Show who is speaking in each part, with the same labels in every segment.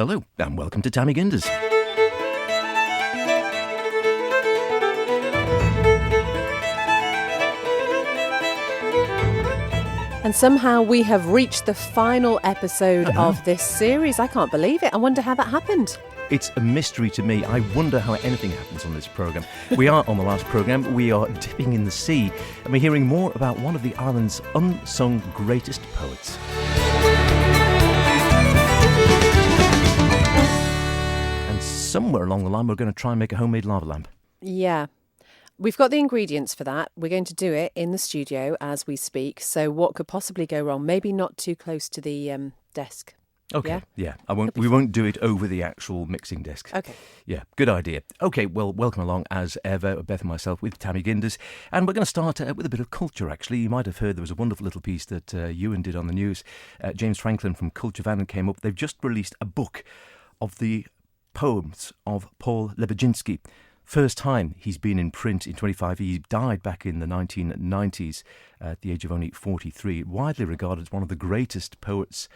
Speaker 1: Hello, and welcome to Mee Gindys.
Speaker 2: And somehow we have reached the final episode of this series. I can't believe it. I wonder how that happened.
Speaker 1: It's a mystery to me. I wonder how anything happens on this programme. We are on the last programme. We are dipping in the sea, and we're hearing more about one of the island's unsung greatest poets. And somewhere along the line, we're going to try and make a homemade lava lamp.
Speaker 2: Yeah. We've got the ingredients for that. We're going to do it in the studio as we speak. So what could possibly go wrong? Maybe not too close to the desk.
Speaker 1: Okay, yeah. We won't do it over the actual mixing desk.
Speaker 2: Okay.
Speaker 1: Yeah, good idea. Okay, well, welcome along as ever, Beth and myself with Mee Gindys. And we're going to start with a bit of culture, actually. You might have heard there was a wonderful little piece that Ewan did on the news. James Franklin from Culture Van came up. They've just released a book of the poems of Paul Lebedziński. First time he's been in print in 25 years. He died back in the 1990s at the age of only 43. Widely regarded as one of the greatest poets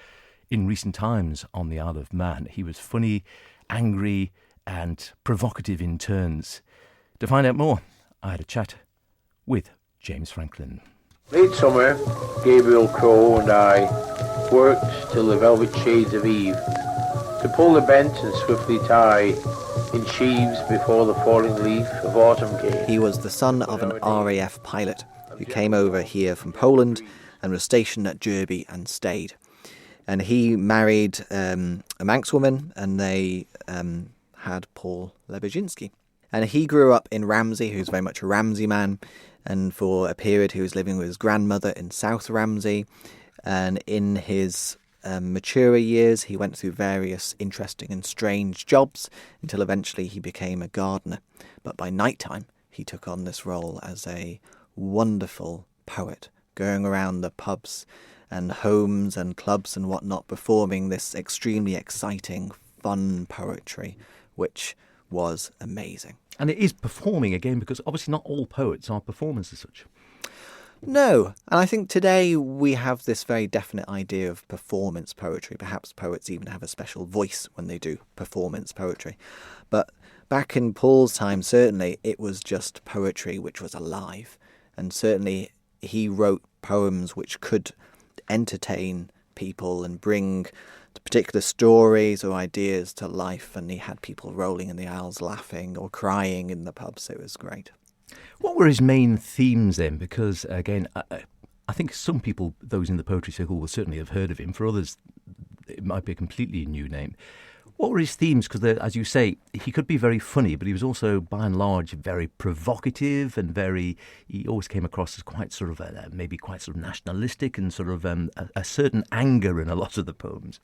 Speaker 1: in recent times on the Isle of Man. He was funny, angry and provocative in turns. To find out more, I had a chat with James Franklin.
Speaker 3: Late summer, Gabriel Crow and I worked till the velvet shades of eve to pull the bent and swiftly tie in sheaves before the falling leaf of autumn came.
Speaker 4: He was the son of an RAF pilot who came over here from Poland and was stationed at Derby and stayed. And he married a Manx woman, and they had Paul Lebedziński. And he grew up in Ramsey, who's very much a Ramsey man, and for a period he was living with his grandmother in South Ramsey. And in his maturer years, he went through various interesting and strange jobs until eventually he became a gardener. But by night time, he took on this role as a wonderful poet, going around the pubs and homes and clubs and whatnot, performing this extremely exciting, fun poetry, which was amazing.
Speaker 1: And it is performing again, because obviously not all poets are performers as such.
Speaker 4: No, and I think today we have this very definite idea of performance poetry. Perhaps poets even have a special voice when they do performance poetry. But back in Paul's time, certainly, it was just poetry which was alive. And certainly he wrote poems which could entertain people and bring particular stories or ideas to life. And he had people rolling in the aisles laughing or crying in the pubs. It was great.
Speaker 1: What were his main themes then? Because, again, I think some people, those in the poetry circle, will certainly have heard of him. For others, it might be a completely new name. What were his themes? Because, as you say, he could be very funny, but he was also, by and large, very provocative and he always came across as quite sort of, maybe quite sort of nationalistic and sort of a certain anger in a lot of the poems.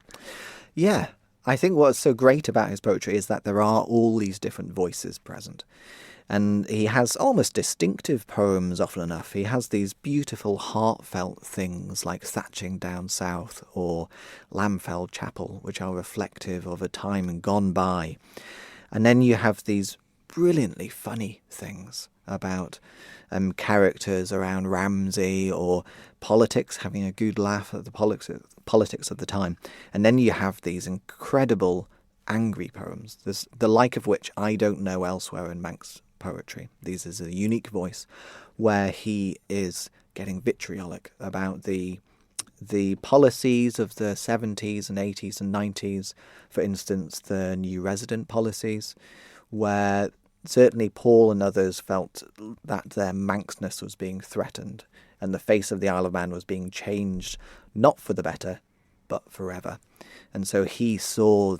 Speaker 4: Yeah. I think what's so great about his poetry is that there are all these different voices present. And he has almost distinctive poems often enough. He has these beautiful heartfelt things like Thatching Down South or Lamfell Chapel, which are reflective of a time gone by. And then you have these brilliantly funny things about characters around Ramsey or politics, having a good laugh at the politics of the time. And then you have these incredible angry poems, the like of which I don't know elsewhere in Manx poetry. This is a unique voice where he is getting vitriolic about the policies of the 70s and 80s and 90s, for instance, the new resident policies, where certainly Paul and others felt that their Manxness was being threatened and the face of the Isle of Man was being changed, not for the better, but forever. And so he saw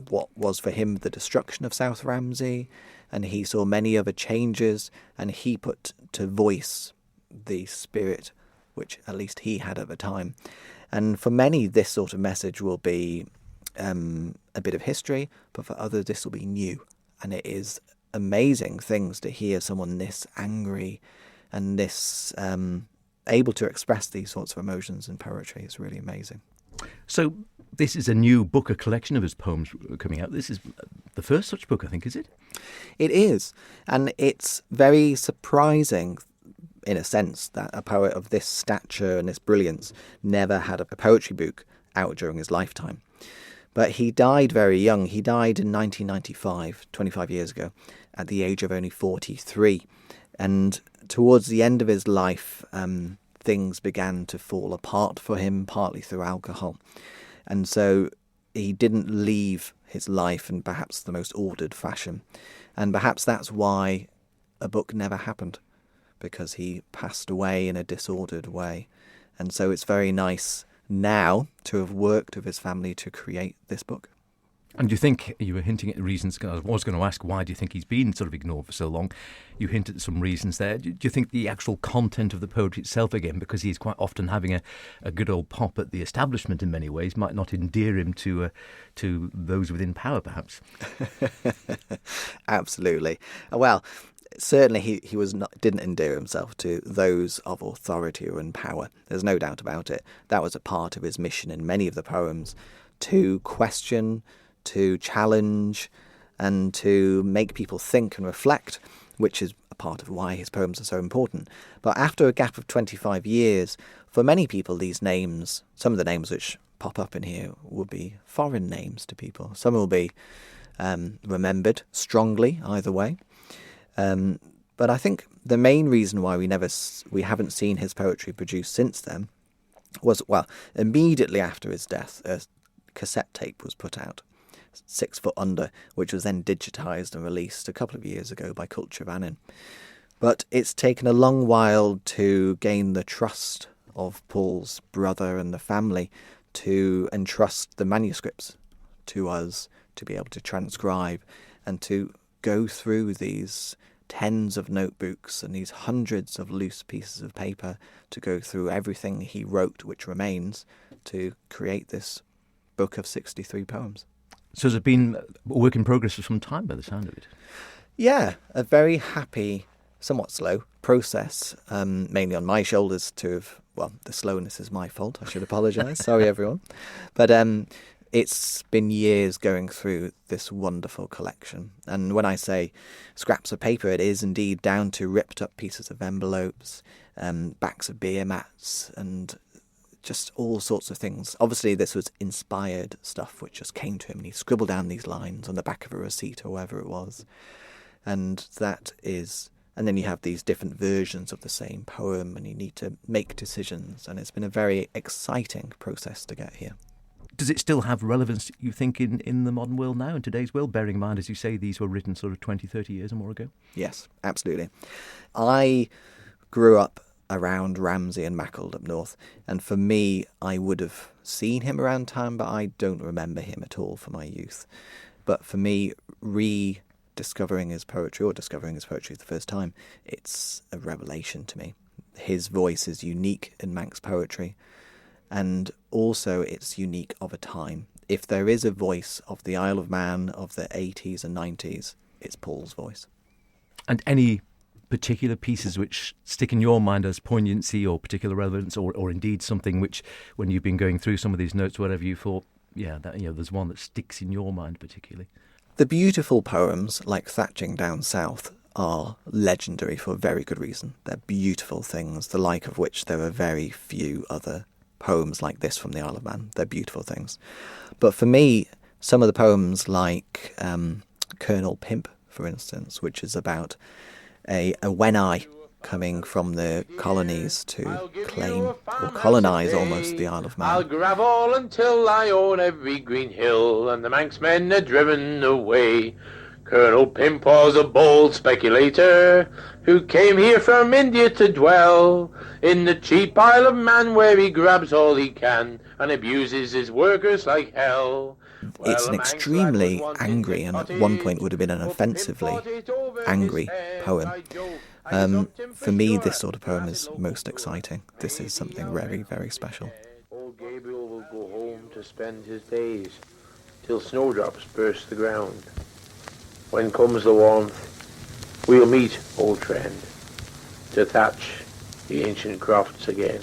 Speaker 4: what was for him the destruction of South Ramsey, and he saw many other changes, and he put to voice the spirit which at least he had at the time. And for many, this sort of message will be a bit of history, but for others, this will be new. And it is amazing things to hear someone this angry and this able to express these sorts of emotions in poetry. It's really amazing.
Speaker 1: So this is a new book, a collection of his poems coming out. This is the first such book, I think, is it?
Speaker 4: It is. And it's very surprising, in a sense, that a poet of this stature and this brilliance never had a poetry book out during his lifetime. But he died very young. He died in 1995, 25 years ago, at the age of only 43. And towards the end of his life, things began to fall apart for him, partly through alcohol. And so he didn't leave his life in perhaps the most ordered fashion. And perhaps that's why a book never happened, because he passed away in a disordered way. And so it's very nice now to have worked with his family to create this book.
Speaker 1: And do you think, you were hinting at reasons, I was going to ask, why do you think he's been sort of ignored for so long? You hinted at some reasons there. Do you think the actual content of the poetry itself, again, because he's quite often having a good old pop at the establishment in many ways, might not endear him to those within power, perhaps?
Speaker 4: Absolutely. Well, certainly he didn't endear himself to those of authority or in power. There's no doubt about it. That was a part of his mission in many of the poems, to question, to challenge, and to make people think and reflect, which is a part of why his poems are so important. But after a gap of 25 years, for many people, these names, some of the names which pop up in here, will be foreign names to people. Some will be remembered strongly either way. But I think the main reason why we haven't seen his poetry produced since then was, well, immediately after his death, a cassette tape was put out, 6 Foot Under, which was then digitised and released a couple of years ago by Culture Vannin. But it's taken a long while to gain the trust of Paul's brother and the family to entrust the manuscripts to us to be able to transcribe and to go through these tens of notebooks and these hundreds of loose pieces of paper to go through everything he wrote, which remains, to create this book of 63 poems.
Speaker 1: So has it been a work in progress for some time by the sound of it?
Speaker 4: Yeah, a very happy, somewhat slow process, mainly on my shoulders to have, well, the slowness is my fault, I should apologise, sorry everyone. But it's been years going through this wonderful collection. And when I say scraps of paper, it is indeed down to ripped up pieces of envelopes, backs of beer mats, and just all sorts of things. Obviously, this was inspired stuff which just came to him, and he scribbled down these lines on the back of a receipt or whatever it was. And then you have these different versions of the same poem, and you need to make decisions. And it's been a very exciting process to get here.
Speaker 1: Does it still have relevance, you think, in the modern world now, in today's world, bearing in mind, as you say, these were written sort of 20, 30 years or more ago?
Speaker 4: Yes, absolutely. I grew up around Ramsey and Maccled up north, and for me, I would have seen him around town, but I don't remember him at all from my youth. But for me, discovering his poetry for the first time, it's a revelation to me. His voice is unique in Manx poetry, and also it's unique of a time. If there is a voice of the Isle of Man of the 80s and 90s, it's Paul's voice.
Speaker 1: And any particular pieces which stick in your mind as poignancy or particular relevance, or indeed something which, when you've been going through some of these notes, whatever, you thought, yeah, that, there's one that sticks in your mind particularly?
Speaker 4: The beautiful poems, like Thatching Down South, are legendary for a very good reason. They're beautiful things, the like of which there are very few other poems like this from the Isle of Man. They're beautiful things. But for me, some of the poems like Colonel Pimp, for instance, which is about a Wenai coming from the colonies to claim or colonise almost the Isle of Man.
Speaker 3: I'll grab all until I own every green hill, and the Manx men are driven away. Colonel Pimp was a bold speculator who came here from India to dwell in the cheap Isle of Man, where he grabs all he can and abuses his workers like hell.
Speaker 4: It's an extremely angry, and at one point would have been an offensively angry poem. For me, this sort of poem is most exciting. This is something very, very special.
Speaker 3: Old Gabriel will go home to spend his days till snowdrops burst the ground. When comes the warmth, we'll meet, old friend, to thatch the ancient crofts again.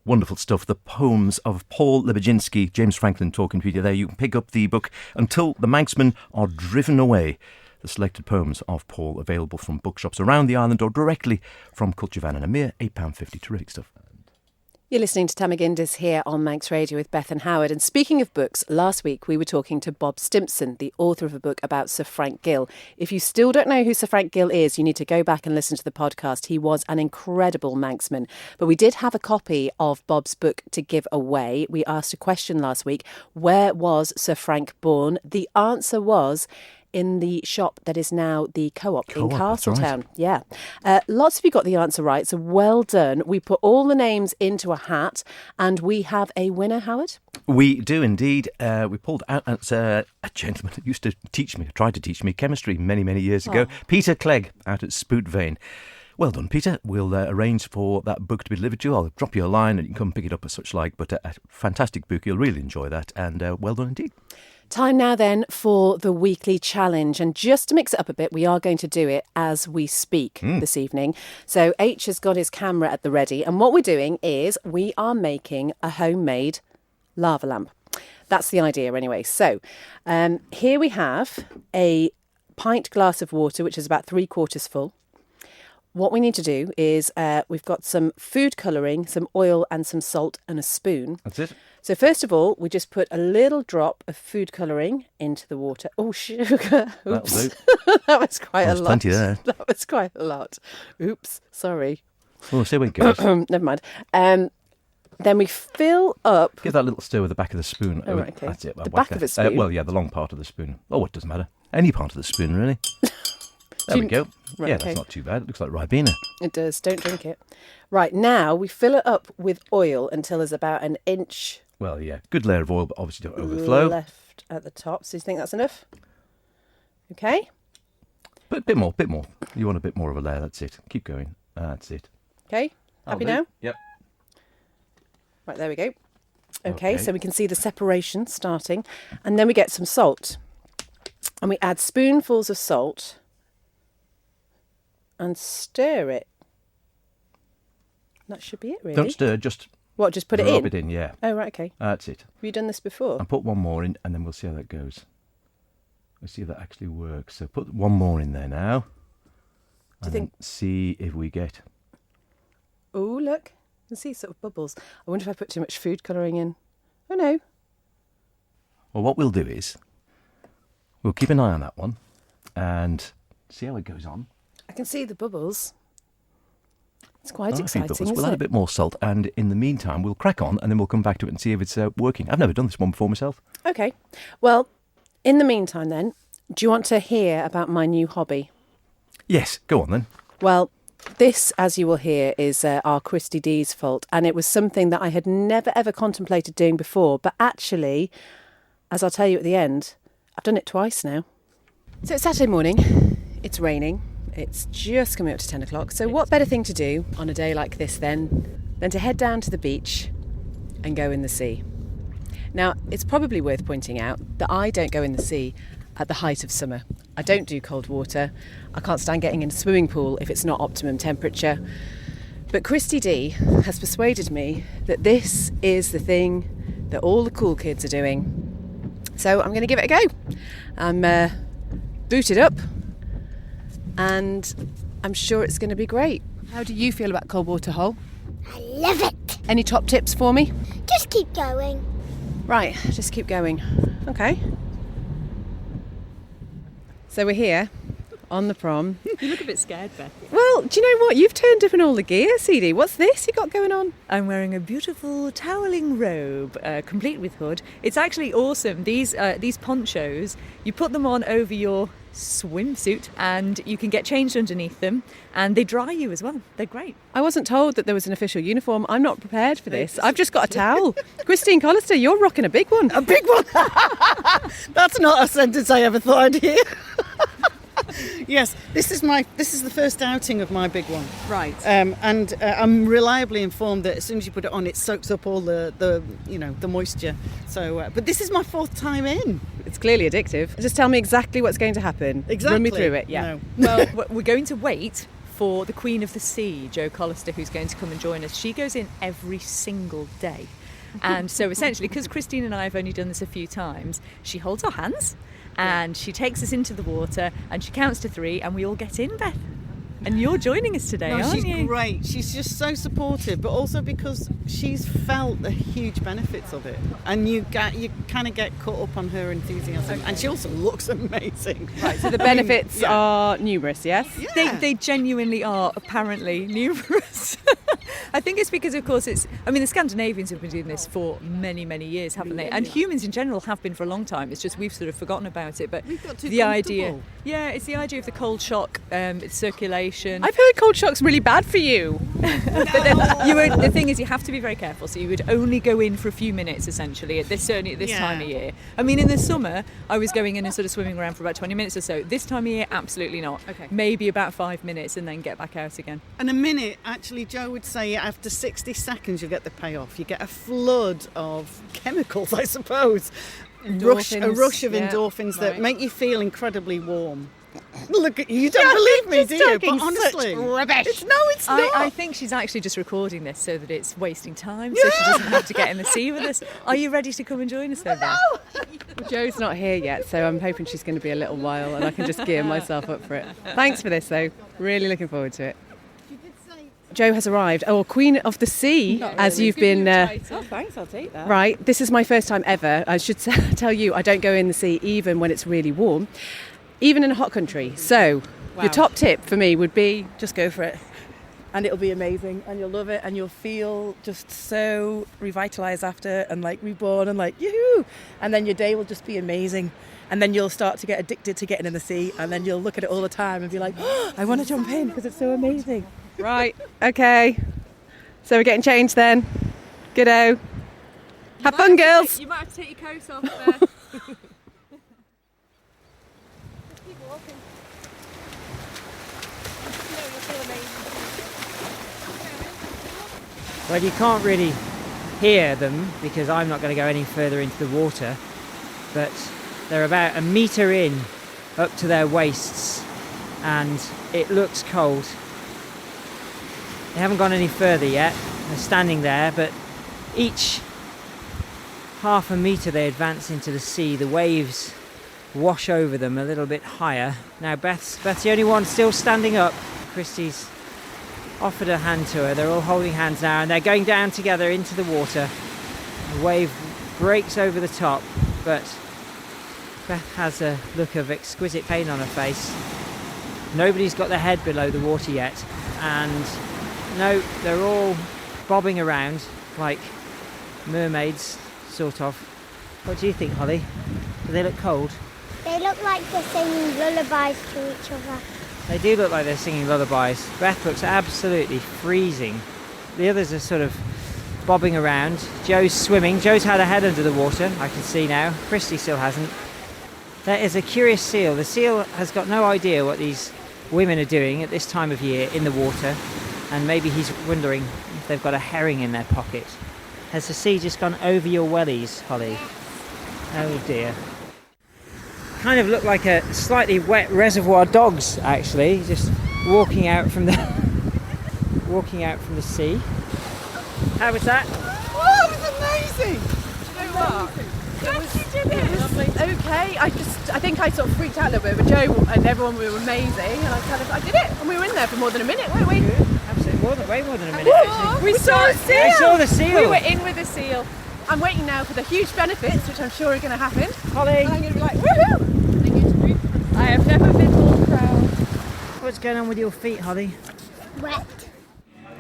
Speaker 1: Wonderful stuff. The poems of Paul Lebeginski, James Franklin talking to you there. You can pick up the book Until the Manxmen Are Driven Away. the selected poems of Paul available from bookshops around the island or directly from Culture Van, and a mere £8.50. Terrific stuff.
Speaker 2: You're listening to Mee Gindys here on Manx Radio with Beth and Howard. And speaking of books, last week we were talking to Bob Stimpson, the author of a book about Sir Frank Gill. If you still don't know who Sir Frank Gill is, you need to go back and listen to the podcast. He was an incredible Manxman. But we did have a copy of Bob's book to give away. We asked a question last week, where was Sir Frank born? The answer was in the shop that is now the Co-op in Castletown.
Speaker 1: Right.
Speaker 2: Yeah. Lots of you got the answer right, so well done. We put all the names into a hat and we have a winner, Howard.
Speaker 1: We do indeed. We pulled out a gentleman that used to tried to teach me chemistry many, many years ago. Peter Clegg out at Spootvane. Well done, Peter. We'll arrange for that book to be delivered to you. I'll drop you a line and you can come pick it up as such like. But a fantastic book. You'll really enjoy that. And well done indeed.
Speaker 2: Time now then for the weekly challenge. And just to mix it up a bit, we are going to do it as we speak this evening. So H has got his camera at the ready. And what we're doing is we are making a homemade lava lamp. That's the idea anyway. So here we have a pint glass of water, which is about 3/4 full. What we need to do is we've got some food colouring, some oil and some salt and a spoon.
Speaker 1: That's it.
Speaker 2: So first of all, we just put a little drop of food colouring into the water. Oh, sugar. Oops. That was quite a lot.
Speaker 1: Plenty there.
Speaker 2: That was quite a lot. Oops. Sorry.
Speaker 1: Oh, see where it goes.
Speaker 2: Never mind. Then we fill up...
Speaker 1: Give that a little stir with the back of the spoon.
Speaker 2: Oh, right, okay.
Speaker 1: That's it.
Speaker 2: The back of a spoon?
Speaker 1: Well, yeah, the long part of the spoon. Oh, it doesn't matter. Any part of the spoon, really. There we go.
Speaker 2: Right,
Speaker 1: yeah,
Speaker 2: okay.
Speaker 1: That's not too bad. It looks like Ribena.
Speaker 2: It does. Don't drink it. Right, now we fill it up with oil until there's about an inch...
Speaker 1: Well, yeah. Good layer of oil, but obviously don't overflow.
Speaker 2: Left at the top. So you think that's enough? Okay.
Speaker 1: But a bit more. You want a bit more of a layer. That's it. Keep going. That's it.
Speaker 2: Okay. Happy now?
Speaker 1: Yep.
Speaker 2: Right, there we go. Okay, so we can see the separation starting. And then we get some salt. And we add spoonfuls of salt and stir it. That should be it, really.
Speaker 1: Don't stir, just...
Speaker 2: What, just put it in?
Speaker 1: Rub it in, yeah.
Speaker 2: Oh, right, okay.
Speaker 1: That's it.
Speaker 2: Have you done this before?
Speaker 1: And put one more in, and then we'll see how that goes. We'll see if that actually works. So put one more in there now.
Speaker 2: Do you think...
Speaker 1: See if we get...
Speaker 2: Oh, look. You can see sort of bubbles. I wonder if I put too much food colouring in. Oh, no.
Speaker 1: Well, what we'll do is we'll keep an eye on that one and see how it goes on.
Speaker 2: I can see the bubbles. It's quite exciting, isn't
Speaker 1: We'll add a bit more salt, and in the meantime, we'll crack on, and then we'll come back to it and see if it's working. I've never done this one before myself.
Speaker 2: Okay. Well, in the meantime then, do you want to hear about my new hobby?
Speaker 1: Yes, go on then.
Speaker 2: Well, this, as you will hear, is our Christy D's fault, and it was something that I had never ever contemplated doing before, but actually, as I'll tell you at the end, I've done it twice now. So it's Saturday morning, it's raining, it's just coming up to 10 o'clock, so what better thing to do on a day like this than to head down to the beach and go in the sea. Now, it's probably worth pointing out that I don't go in the sea at the height of summer. I don't do cold water. I can't stand getting in a swimming pool if it's not optimum temperature. But Christy D has persuaded me that this is the thing that all the cool kids are doing. So I'm going to give it a go. I'm booted up and I'm sure it's going to be great. How do you feel about cold water, Hole?
Speaker 5: I love it.
Speaker 2: Any top tips for me?
Speaker 5: Just keep going.
Speaker 2: Right, just keep going. Okay. So we're here on the prom.
Speaker 6: You look a bit scared, Beth.
Speaker 2: Well, do you know what? You've turned up in all the gear, CD. What's this you got going on?
Speaker 6: I'm wearing a beautiful toweling robe, complete with hood. It's actually awesome. These ponchos, you put them on over your swimsuit and you can get changed underneath them and they dry you as well. They're great.
Speaker 2: I wasn't told that there was an official uniform. I'm not prepared for this. I've just got a towel. Christine Collister, you're rocking a big one.
Speaker 7: A big one? That's not a sentence I ever thought I'd hear. Yes, this is the first outing of my big one.
Speaker 2: Right.
Speaker 7: And I'm reliably informed that as soon as you put it on, it soaks up all the moisture. So, but this is my fourth time in.
Speaker 2: It's clearly addictive. Just tell me exactly what's going to happen.
Speaker 7: Exactly.
Speaker 2: Run me through it. Yeah.
Speaker 7: No.
Speaker 6: Well, we're going to wait for the Queen of the Sea, Jo Collister, who's going to come and join us. She goes in every single day. And so essentially, because Christine and I have only done this a few times, she holds our hands and she takes us into the water and she counts to 3 and we all get in, Beth. And you're joining us today, aren't
Speaker 7: she's
Speaker 6: you?
Speaker 7: great. She's just so supportive, but also because she's felt the huge benefits of it, and you kind of get caught up on her enthusiasm. And she also looks amazing.
Speaker 2: Right, so the benefits are numerous, yes?
Speaker 7: Yeah.
Speaker 6: They genuinely are apparently numerous. I think it's because, of course, the Scandinavians have been doing this for many, many years, haven't they? And humans in general have been for a long time. It's just we've sort of forgotten about it. But
Speaker 7: We've got too
Speaker 6: the idea,
Speaker 7: comfortable.
Speaker 6: it's the idea of the cold shock, it's circulation.
Speaker 2: I've heard cold shock's really bad for you.
Speaker 6: But then the thing is, you have to be very careful. So you would only go in for a few minutes, essentially, certainly at this time of year. I mean, in the summer, I was going in and sort of swimming around for about 20 minutes or so. This time of year, absolutely not.
Speaker 2: Okay.
Speaker 6: Maybe about 5 minutes and then get back out again.
Speaker 7: And a minute, actually, Joe would say after 60 seconds you get the payoff. You get a flood of chemicals, I suppose. A rush of endorphins that make you feel incredibly warm. Look at you! You don't believe me, do you? But honestly,
Speaker 2: rubbish.
Speaker 7: It's not.
Speaker 6: I think she's actually just recording this so that it's wasting time, so she doesn't have to get in the sea with us. Are you ready to come and join us, though, Beth?
Speaker 2: Well, Joe's not here yet, so I'm hoping she's going to be a little while and I can just gear myself up for it. Thanks for this, though. Really looking forward to it. Joe has arrived. Oh, Queen of the Sea, as you've been...
Speaker 6: Oh, thanks, I'll take that.
Speaker 2: Right, this is my first time ever. I should tell you, I don't go in the sea even when it's really warm, even in a hot country. So, your top tip for me would be...
Speaker 8: Just go for it. And it'll be amazing. And you'll love it. And you'll feel just so revitalised after and like reborn and like, yoo-hoo! And then your day will just be amazing. And then you'll start to get addicted to getting in the sea. And then you'll look at it all the time and be like, oh, I want to jump in because it's so amazing.
Speaker 2: Right, okay. So we're getting changed then. Good-o. Have fun, girls.
Speaker 6: You might have to take your coat off there.
Speaker 5: Keep walking.
Speaker 9: Well, you can't really hear them because I'm not going to go any further into the water, but they're about a metre in up to their waists and it looks cold. They haven't gone any further yet. They're standing there, but each half a metre they advance into the sea, the waves wash over them a little bit higher. Now Beth's the only one still standing up. Christy's offered a hand to her. They're all holding hands now and they're going down together into the water. The wave breaks over the top, but Beth has a look of exquisite pain on her face. Nobody's got their head below the water yet, and no, they're all bobbing around like mermaids, sort of. What do you think, Holly? Do they look cold?
Speaker 5: They look like they're singing lullabies to each other.
Speaker 9: They do look like they're singing lullabies. Beth looks absolutely freezing. The others are sort of bobbing around. Joe's swimming. Joe's had her head under the water, I can see now. Christy still hasn't. There is a curious seal. The seal has got no idea what these women are doing at this time of year in the water, and maybe he's wondering if they've got a herring in their pocket. Has the sea just gone over your wellies, Holly? Oh dear. Kind of look like a slightly wet reservoir dogs, actually, just walking out from the sea. How was that?
Speaker 7: Oh, it was amazing!
Speaker 2: You know what? It was okay. I think I sort of freaked out a little bit, but Joe and everyone were amazing, and I did it, and we were in there for more than a minute, weren't we?
Speaker 9: Absolutely, way more than a minute. Actually.
Speaker 2: We saw a seal.
Speaker 9: I saw the seal.
Speaker 2: We were in with the seal. I'm waiting now for the huge benefits, which I'm sure are going to happen.
Speaker 9: Holly,
Speaker 2: And I'm going to be like, woohoo! I have never been more proud.
Speaker 9: what's going on with your feet, Holly?
Speaker 5: Wet.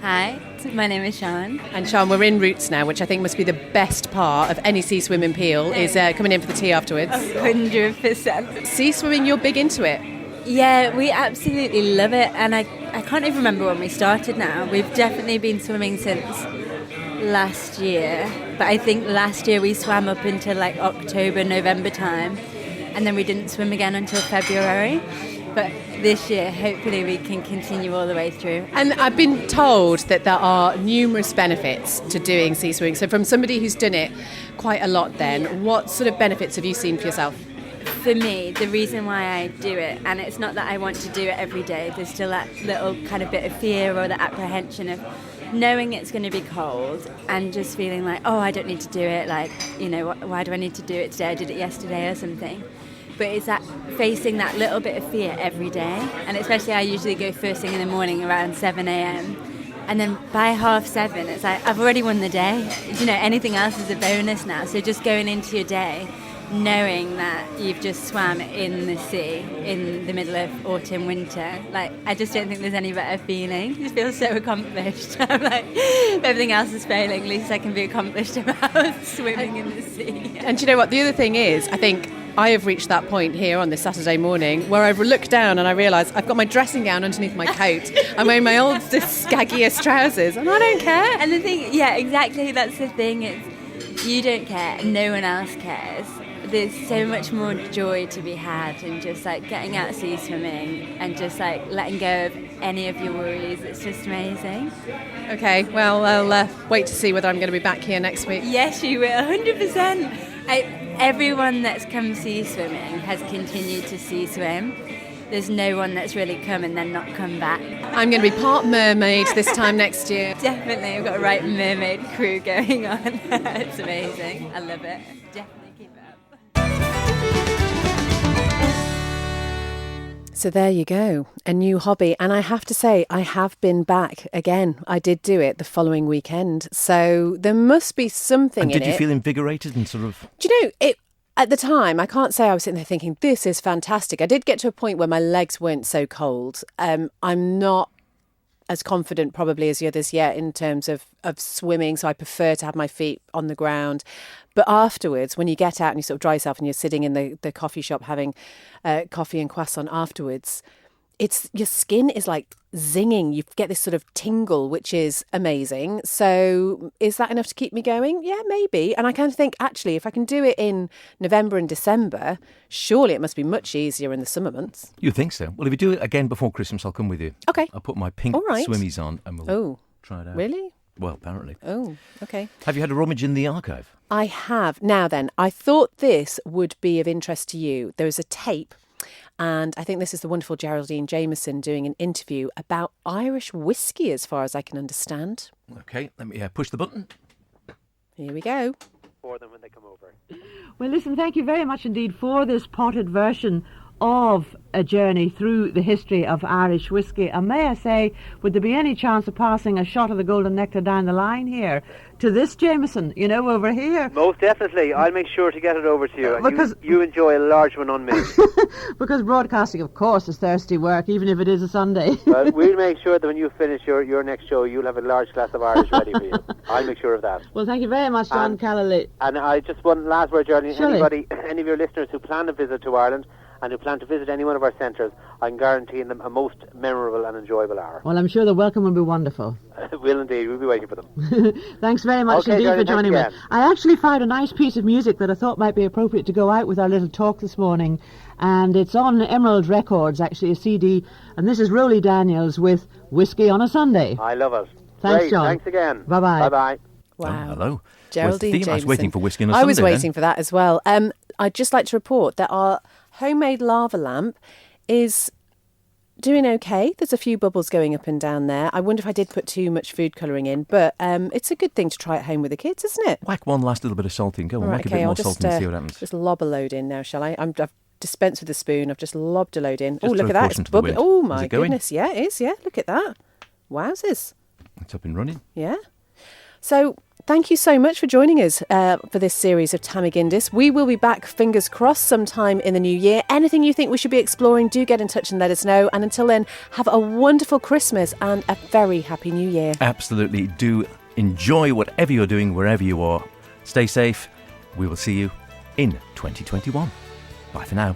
Speaker 10: Hi, my name is Sean.
Speaker 2: And Sean, we're in Roots now, which I think must be the best part of any sea swimming peel, is coming in for the tea afterwards.
Speaker 10: 100%.
Speaker 2: Sea swimming, you're big into it.
Speaker 10: Yeah, we absolutely love it, and I can't even remember when we started now. We've definitely been swimming since last year, but I think last year we swam up until like October, November time, and then we didn't swim again until February. But this year, hopefully we can continue all the way through.
Speaker 2: And I've been told that there are numerous benefits to doing sea swimming. So from somebody who's done it quite a lot then, what sort of benefits have you seen for yourself?
Speaker 10: for me, the reason why I do it, and it's not that I want to do it every day, there's still that little kind of bit of fear or the apprehension of knowing it's going to be cold and just feeling like, oh, I don't need to do it, like, you know, why do I need to do it today? I did it yesterday or something. But it's that facing that little bit of fear every day, and especially I usually go first thing in the morning around 7 a.m. and then by 7:30 it's like I've already won the day. You know, anything else is a bonus now. So just going into your day knowing that you've just swam in the sea in the middle of autumn, winter, like, I just don't think there's any better feeling. You feel so accomplished. I'm like, if everything else is failing, at least I can be accomplished about swimming in the sea.
Speaker 2: And do you know what? The other thing is, I think I have reached that point here on this Saturday morning where I've looked down and I realise I've got my dressing gown underneath my coat. I'm wearing my oldest, skaggiest trousers and I don't care.
Speaker 10: And the thing, yeah, exactly, that's the thing. It's, you don't care and no one else cares. There's so much more joy to be had in just like getting out sea swimming and just like letting go of any of your worries. It's just amazing.
Speaker 2: Okay, well, I'll wait to see whether I'm going to be back here next week.
Speaker 10: Yes, you will, 100%. Everyone that's come sea swimming has continued to sea swim. There's no one that's really come and then not come back.
Speaker 2: I'm going to be part mermaid this time next year.
Speaker 10: Definitely, I've got a right mermaid crew going on. It's amazing. I love it. Definitely keep it up.
Speaker 2: So there you go, a new hobby. And I have to say, I have been back again. I did do it the following weekend. So there must be something in it.
Speaker 1: And did you feel invigorated and sort of...
Speaker 2: Do you know, at the time, I can't say I was sitting there thinking, this is fantastic. I did get to a point where my legs weren't so cold. I'm not as confident probably as the others yet in terms of swimming, so I prefer to have my feet on the ground. But afterwards, when you get out and you sort of dry yourself and you're sitting in the coffee shop having coffee and croissant afterwards, it's your skin is like zinging. You get this sort of tingle, which is amazing. So is that enough to keep me going? Yeah, maybe. And I kind of think, actually, if I can do it in November and December, surely it must be much easier in the summer months.
Speaker 1: You think so? Well, if you do it again before Christmas, I'll come with you.
Speaker 2: Okay.
Speaker 1: I'll put my pink swimmies on and we'll try it out.
Speaker 2: Really?
Speaker 1: Well, apparently.
Speaker 2: Oh, okay.
Speaker 1: Have you had a rummage in the archive?
Speaker 2: I have. Now then, I thought this would be of interest to you. There is a tape, and I think this is the wonderful Geraldine Jameson doing an interview about Irish whiskey, as far as I can understand.
Speaker 1: Okay, let me push the button.
Speaker 2: Here we go.
Speaker 11: For them when they come over.
Speaker 12: Well, listen, thank you very much indeed for this potted version of a journey through the history of Irish whiskey. And may I say, would there be any chance of passing a shot of the golden nectar down the line here to this Jameson, you know, over here?
Speaker 11: Most definitely. I'll make sure to get it over to you. And because you enjoy a large one on me.
Speaker 12: Because broadcasting, of course, is thirsty work, even if it is a Sunday.
Speaker 11: Well, we'll make sure that when you finish your next show, you'll have a large glass of Irish ready for you. I'll make sure of that.
Speaker 12: Well, thank you very much, John Callally.
Speaker 11: And I just one last word, Geraldine.
Speaker 12: Surely.
Speaker 11: Any of your listeners who plan a visit to Ireland and who plan to visit any one of our centres, I'm guaranteeing them a most memorable and enjoyable hour.
Speaker 12: Well, I'm sure the welcome will be wonderful.
Speaker 11: Will indeed. We'll be waiting for them.
Speaker 12: Thanks very much indeed for joining me. I actually found a nice piece of music that I thought might be appropriate to go out with our little talk this morning. And it's on Emerald Records, actually, a CD. And this is Rolly Daniels with Whiskey on a Sunday.
Speaker 11: I love it.
Speaker 12: Thanks,
Speaker 11: Great.
Speaker 12: John.
Speaker 11: Thanks again.
Speaker 12: Bye-bye.
Speaker 11: Bye-bye.
Speaker 2: Wow.
Speaker 1: Oh, hello.
Speaker 2: Geraldine Jameson.
Speaker 1: I was waiting for whiskey on a
Speaker 2: I
Speaker 1: Sunday.
Speaker 2: was waiting for that as well. I'd just like to report that our homemade lava lamp is doing okay. There's a few bubbles going up and down there. I wonder if I did put too much food colouring in, but it's a good thing to try at home with the kids, isn't it?
Speaker 1: Whack one last little bit of salt in. Go on, whack a bit
Speaker 2: I'll
Speaker 1: more
Speaker 2: just,
Speaker 1: salt in and see what happens.
Speaker 2: Just lob a load in now, shall I? I've dispensed with the spoon. I've just lobbed a load in. Oh,
Speaker 1: Just
Speaker 2: look
Speaker 1: throw
Speaker 2: at that.
Speaker 1: caution
Speaker 2: It's
Speaker 1: to the
Speaker 2: bubbling.
Speaker 1: wind.
Speaker 2: Oh,
Speaker 1: Is
Speaker 2: my
Speaker 1: it going?
Speaker 2: goodness. Yeah, it is. Yeah, look at that. Wowzers.
Speaker 1: It's up and running.
Speaker 2: Yeah. So thank you so much for joining us for this series of Tammy Gindys. We will be back, fingers crossed, sometime in the new year. Anything you think we should be exploring, do get in touch and let us know. And until then, have a wonderful Christmas and a very happy new year.
Speaker 1: Absolutely. Do enjoy whatever you're doing, wherever you are. Stay safe. We will see you in 2021. Bye for now.